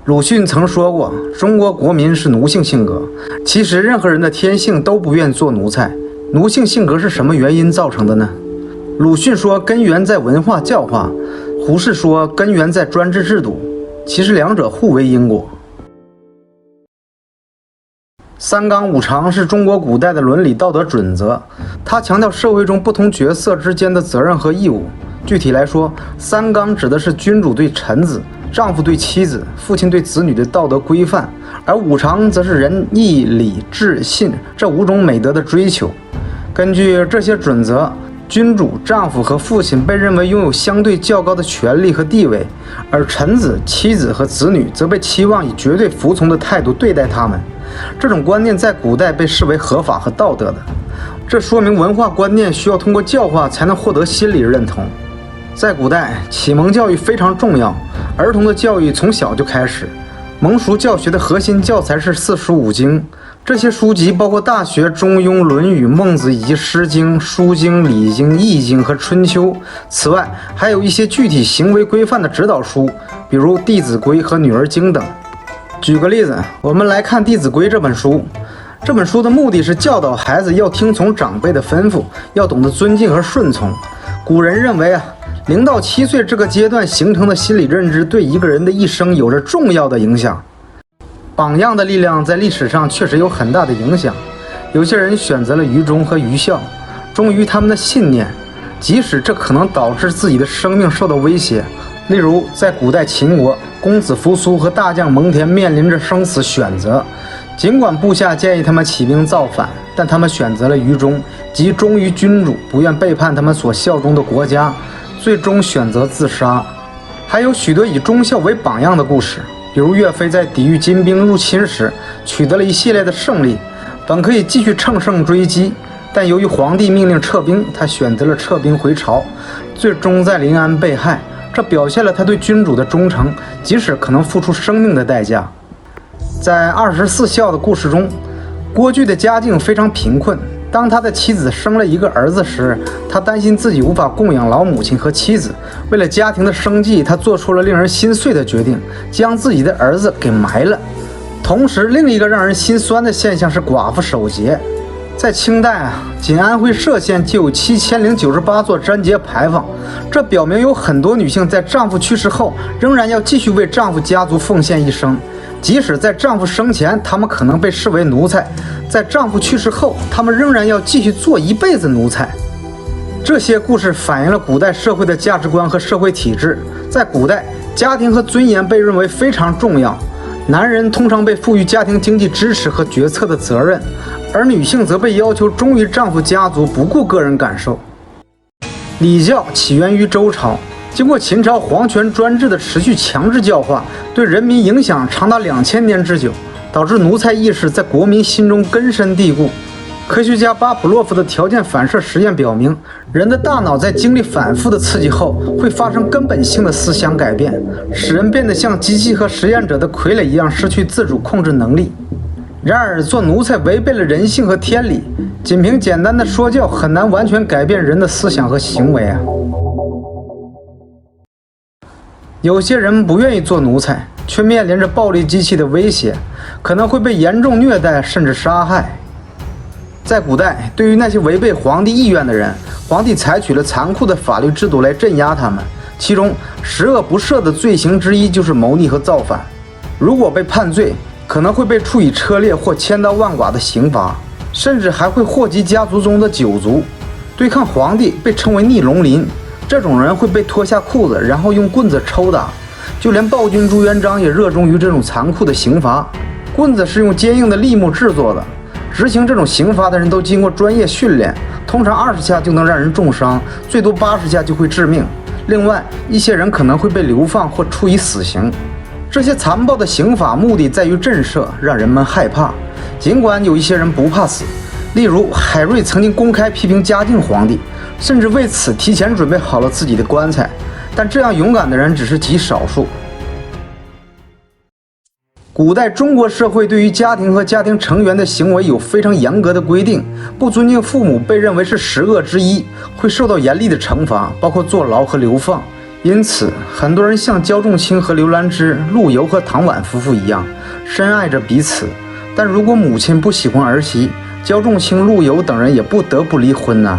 鲁迅曾说过，中国国民是奴性性格。其实任何人的天性都不愿做奴才。奴性性格是什么原因造成的呢？鲁迅说根源在文化教化，胡适说根源在专制制度。其实两者互为因果。三纲五常是中国古代的伦理道德准则，它强调社会中不同角色之间的责任和义务。具体来说，三纲指的是君主对臣子、丈夫对妻子、父亲对子女的道德规范，而五常则是仁义礼智信这5种美德的追求。根据这些准则，君主、丈夫和父亲被认为拥有相对较高的权利和地位，而臣子、妻子和子女则被期望以绝对服从的态度对待他们。这种观念在古代被视为合法和道德的，这说明文化观念需要通过教化才能获得心理认同。在古代，启蒙教育非常重要，儿童的教育从小就开始。蒙塾教学的核心教材是四书五经，这些书籍包括《大学》《中庸》《论语》《孟子》以及《诗经》《书经》《礼经》《易经》和《春秋》。此外，还有一些具体行为规范的指导书，比如《弟子规》和《女儿经》等。举个例子，我们来看《弟子规》这本书。这本书的目的是教导孩子要听从长辈的吩咐，要懂得尊敬和顺从。古人认为0到7岁这个阶段形成的心理认知对一个人的一生有着重要的影响。榜样的力量在历史上确实有很大的影响。有些人选择了愚忠和愚孝，忠于他们的信念，即使这可能导致自己的生命受到威胁。例如，在古代秦国，公子扶苏和大将蒙恬面临着生死选择，尽管部下建议他们起兵造反，但他们选择了愚忠，即忠于君主，不愿背叛他们所效忠的国家，最终选择自杀。还有许多以忠孝为榜样的故事，比如岳飞在抵御金兵入侵时取得了一系列的胜利，本可以继续乘胜追击，但由于皇帝命令撤兵，他选择了撤兵回朝，最终在临安被害。这表现了他对君主的忠诚，即使可能付出生命的代价。在24孝的故事中，郭巨的家境非常贫困，当他的妻子生了一个儿子时，他担心自己无法供养老母亲和妻子，为了家庭的生计，他做出了令人心碎的决定，将自己的儿子给埋了。同时，另一个让人心酸的现象是寡妇守节。在清代仅安徽歙县就有7098座贞节牌坊，这表明有很多女性在丈夫去世后仍然要继续为丈夫家族奉献一生，即使在丈夫生前她们可能被视为奴才，在丈夫去世后她们仍然要继续做一辈子奴才。这些故事反映了古代社会的价值观和社会体制。在古代，家庭和尊严被认为非常重要，男人通常被赋予家庭经济支持和决策的责任，而女性则被要求忠于丈夫家族，不顾个人感受。礼教起源于周朝，经过秦朝皇权专制的持续强制教化，对人民影响长达2000年之久，导致奴才意识在国民心中根深蒂固。科学家巴甫洛夫的条件反射实验表明，人的大脑在经历反复的刺激后，会发生根本性的思想改变，使人变得像机器和实验者的傀儡一样失去自主控制能力。然而，做奴才违背了人性和天理，仅凭简单的说教很难完全改变人的思想和行为有些人不愿意做奴才，却面临着暴力机器的威胁，可能会被严重虐待甚至杀害。在古代，对于那些违背皇帝意愿的人，皇帝采取了残酷的法律制度来镇压他们，其中十恶不赦的罪行之一就是谋逆和造反。如果被判罪，可能会被处以车裂或千刀万剐的刑罚，甚至还会祸及家族中的九族。对抗皇帝被称为逆龙鳞，这种人会被脱下裤子，然后用棍子抽打。就连暴君朱元璋也热衷于这种残酷的刑罚。棍子是用坚硬的栎木制作的，执行这种刑罚的人都经过专业训练，通常20下就能让人重伤，最多80下就会致命。另外，一些人可能会被流放或处以死刑。这些残暴的刑法目的在于震慑，让人们害怕。尽管有一些人不怕死，例如海瑞曾经公开批评嘉靖皇帝，甚至为此提前准备好了自己的棺材，但这样勇敢的人只是极少数。古代中国社会对于家庭和家庭成员的行为有非常严格的规定，不尊敬父母被认为是10恶之一，会受到严厉的惩罚，包括坐牢和流放。因此，很多人像焦仲卿和刘兰芝、陆游和唐婉夫妇一样，深爱着彼此。但如果母亲不喜欢儿媳，焦仲卿、陆游等人也不得不离婚呐。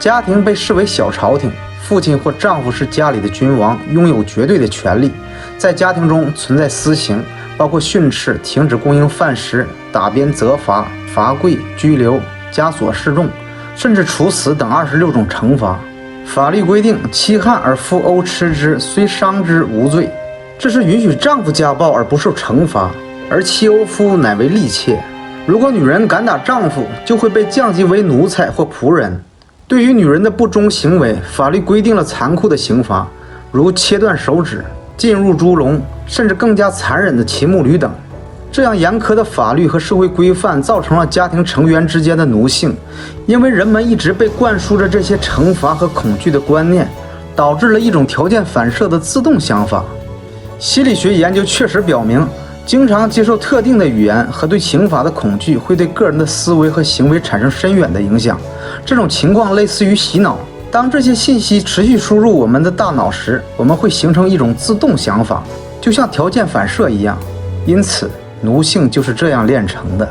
家庭被视为小朝廷，父亲或丈夫是家里的君王，拥有绝对的权利。在家庭中存在私刑，包括训斥、停止供应饭食、打鞭责罚、罚跪、拘留、枷锁示众，甚至处死等26种惩罚。法律规定，妻汉而夫殴吃之，虽伤之无罪。这是允许丈夫家暴而不受惩罚，而妻殴夫乃为利妾。如果女人敢打丈夫，就会被降级为奴才或仆人。对于女人的不忠行为，法律规定了残酷的刑罚，如切断手指、浸入猪笼，甚至更加残忍的骑木驴等。这样严苛的法律和社会规范造成了家庭成员之间的奴性，因为人们一直被灌输着这些惩罚和恐惧的观念，导致了一种条件反射的自动想法。心理学研究确实表明，经常接受特定的语言和对刑罚的恐惧会对个人的思维和行为产生深远的影响。这种情况类似于洗脑，当这些信息持续输入我们的大脑时，我们会形成一种自动想法，就像条件反射一样。因此奴性就是这样炼成的。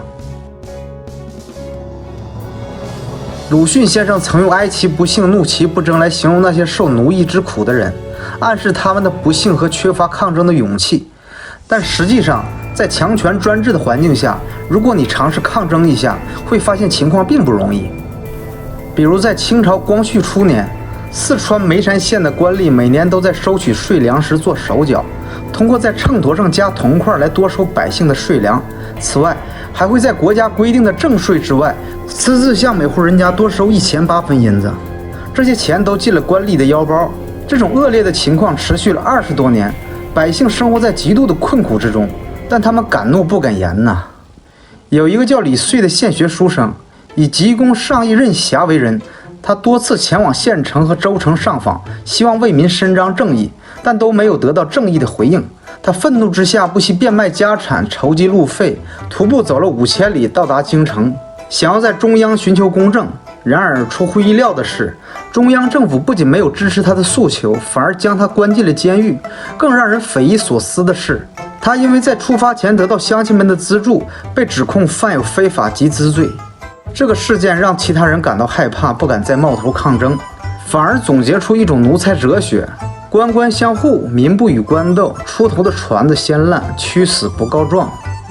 鲁迅先生曾用哀其不幸，怒其不争来形容那些受奴役之苦的人，暗示他们的不幸和缺乏抗争的勇气。但实际上，在强权专制的环境下，如果你尝试抗争一下，会发现情况并不容易。比如在清朝光绪初年，四川眉山县的官吏每年都在收取税粮时做手脚，通过在秤砣上加铜块来多收百姓的税粮。此外，还会在国家规定的正税之外，私自向每户人家多收1钱8分银子，这些钱都进了官吏的腰包。这种恶劣的情况持续了20多年，百姓生活在极度的困苦之中，但他们敢怒不敢言呐。有一个叫李遂的县学书生，以急公上议任侠为人，他多次前往县城和州城上访，希望为民伸张正义，但都没有得到正义的回应。他愤怒之下不惜变卖家产，筹集路费，徒步走了5000里到达京城，想要在中央寻求公正。然而出乎意料的是，中央政府不仅没有支持他的诉求，反而将他关进了监狱。更让人匪夷所思的是，他因为在出发前得到乡亲们的资助，被指控犯有非法集资罪。这个事件让其他人感到害怕，不敢再冒头抗争，反而总结出一种奴才哲学：官官相护，民不与官斗，出头的船子先烂，屈死不告状。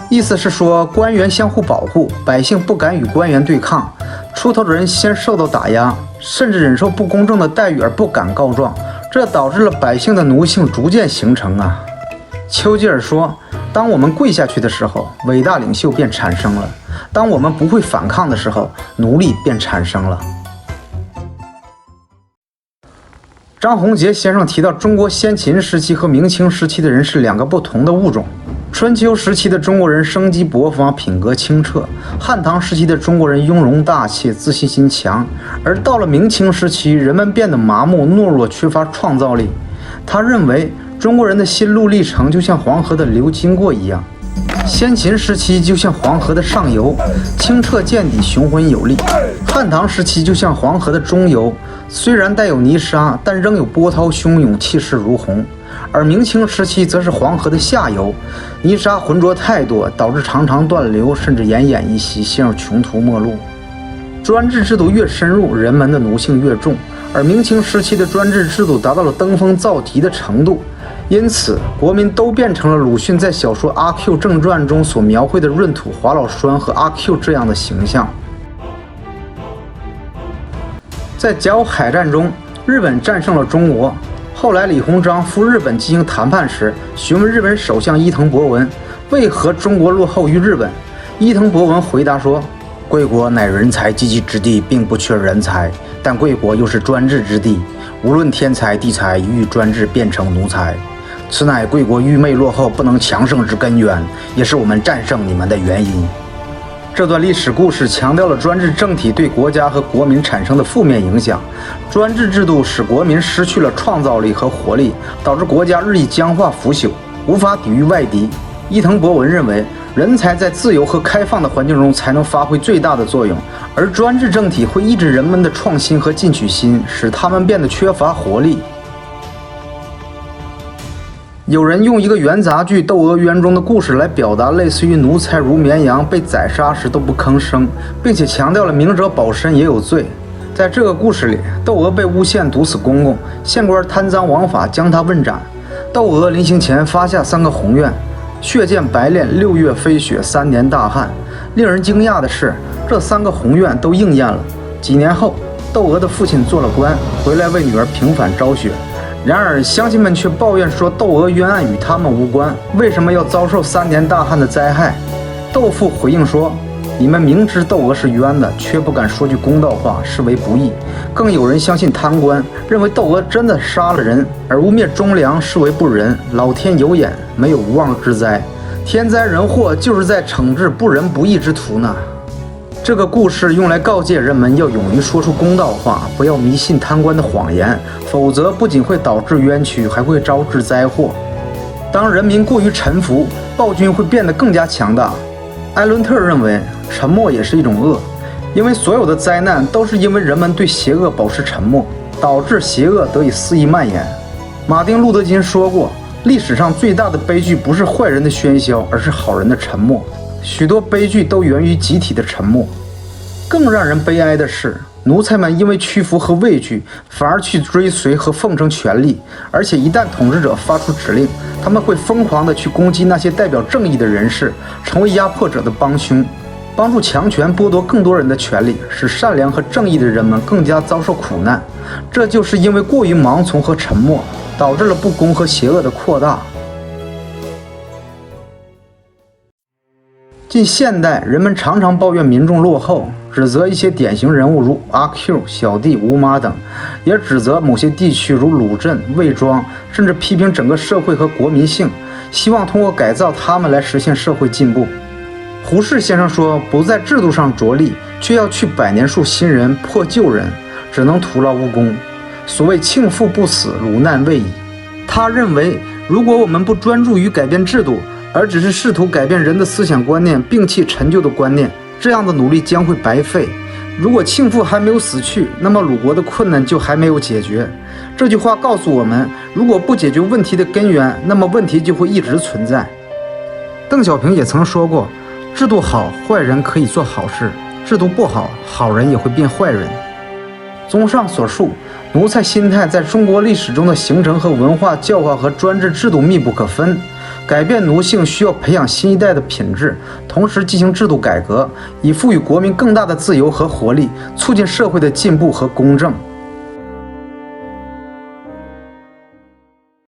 意思是说，官员相互保护，百姓不敢与官员对抗，出头的人先受到打压，甚至忍受不公正的待遇而不敢告状，这导致了百姓的奴性逐渐形成啊。丘吉尔说，当我们跪下去的时候，伟大领袖便产生了；当我们不会反抗的时候，奴隶便产生了。张宏杰先生提到，中国先秦时期和明清时期的人是2个不同的物种。春秋时期的中国人生机勃发，品格清澈；汉唐时期的中国人雍容大气，自信心强。而到了明清时期，人们变得麻木懦弱，缺乏创造力。他认为，中国人的心路历程就像黄河的流经过一样，先秦时期就像黄河的上游，清澈见底，雄浑有力；汉唐时期就像黄河的中游，虽然带有泥沙，但仍有波涛汹涌，气势如虹；而明清时期则是黄河的下游，泥沙浑浊太多，导致常常断流，甚至奄奄一息，陷入穷途末路。专制制度越深入，人们的奴性越重，而明清时期的专制制度达到了登峰造极的程度，因此国民都变成了鲁迅在小说《阿 Q 正传》中所描绘的闰土华老栓和阿 Q 这样的形象。在甲午海战中，日本战胜了中国。后来李鸿章赴日本进行谈判时，询问日本首相伊藤博文，为何中国落后于日本？伊藤博文回答说，贵国乃人才济济之地，并不缺人才，但贵国又是专制之地，无论天才地才，欲专制变成奴才，此乃贵国愚昧落后不能强盛之根源，也是我们战胜你们的原因。这段历史故事强调了专制政体对国家和国民产生的负面影响。专制制度使国民失去了创造力和活力，导致国家日益僵化腐朽，无法抵御外敌。伊藤博文认为，人才在自由和开放的环境中才能发挥最大的作用，而专制政体会抑制人们的创新和进取心，使他们变得缺乏活力。有人用一个元杂剧《窦娥冤》中的故事来表达类似于奴才如绵羊被宰杀时都不吭声，并且强调了明哲保身也有罪。在这个故事里，窦娥被诬陷毒死公公，县官贪赃枉法将她问斩。窦娥临行前发下3个宏愿：血溅白练，6月飞雪，3年大旱。令人惊讶的是，这3个宏愿都应验了。几年后，窦娥的父亲做了官，回来为女儿平反昭雪。然而乡亲们却抱怨说窦娥冤案与他们无关，为什么要遭受3年大旱的灾害？窦父回应说：你们明知窦娥是冤的，却不敢说句公道话，是为不义。更有人相信贪官，认为窦娥真的杀了人，而污蔑忠良，视为不仁。老天有眼，没有无妄之灾，天灾人祸就是在惩治不仁不义之徒呢。这个故事用来告诫人们要勇于说出公道话，不要迷信贪官的谎言，否则不仅会导致冤屈，还会招致灾祸。当人民过于臣服，暴君会变得更加强大。艾伦特认为，沉默也是一种恶，因为所有的灾难都是因为人们对邪恶保持沉默，导致邪恶得以肆意蔓延。马丁·路德·金说过，历史上最大的悲剧不是坏人的喧嚣，而是好人的沉默。许多悲剧都源于集体的沉默。更让人悲哀的是，奴才们因为屈服和畏惧，反而去追随和奉承权力，而且一旦统治者发出指令，他们会疯狂地去攻击那些代表正义的人士，成为压迫者的帮凶，帮助强权剥夺更多人的权利，使善良和正义的人们更加遭受苦难。这就是因为过于盲从和沉默，导致了不公和邪恶的扩大。近现代，人们常常抱怨民众落后，指责一些典型人物如阿 Q、小弟、吴马等，也指责某些地区如鲁镇、魏庄，甚至批评整个社会和国民性，希望通过改造他们来实现社会进步。胡适先生说，不在制度上着力，却要去百年树新人，破旧人，只能徒劳无功。所谓庆父不死，鲁难未已。他认为，如果我们不专注于改变制度，而只是试图改变人的思想观念，摒弃陈旧的观念，这样的努力将会白费。如果庆父还没有死去，那么鲁国的困难就还没有解决。这句话告诉我们，如果不解决问题的根源，那么问题就会一直存在。邓小平也曾说过，制度好，坏人可以做好事；制度不好，好人也会变坏人。综上所述，奴才心态在中国历史中的形成和文化教化和专制制度密不可分。改变奴性需要培养新一代的品质，同时进行制度改革，以赋予国民更大的自由和活力，促进社会的进步和公正。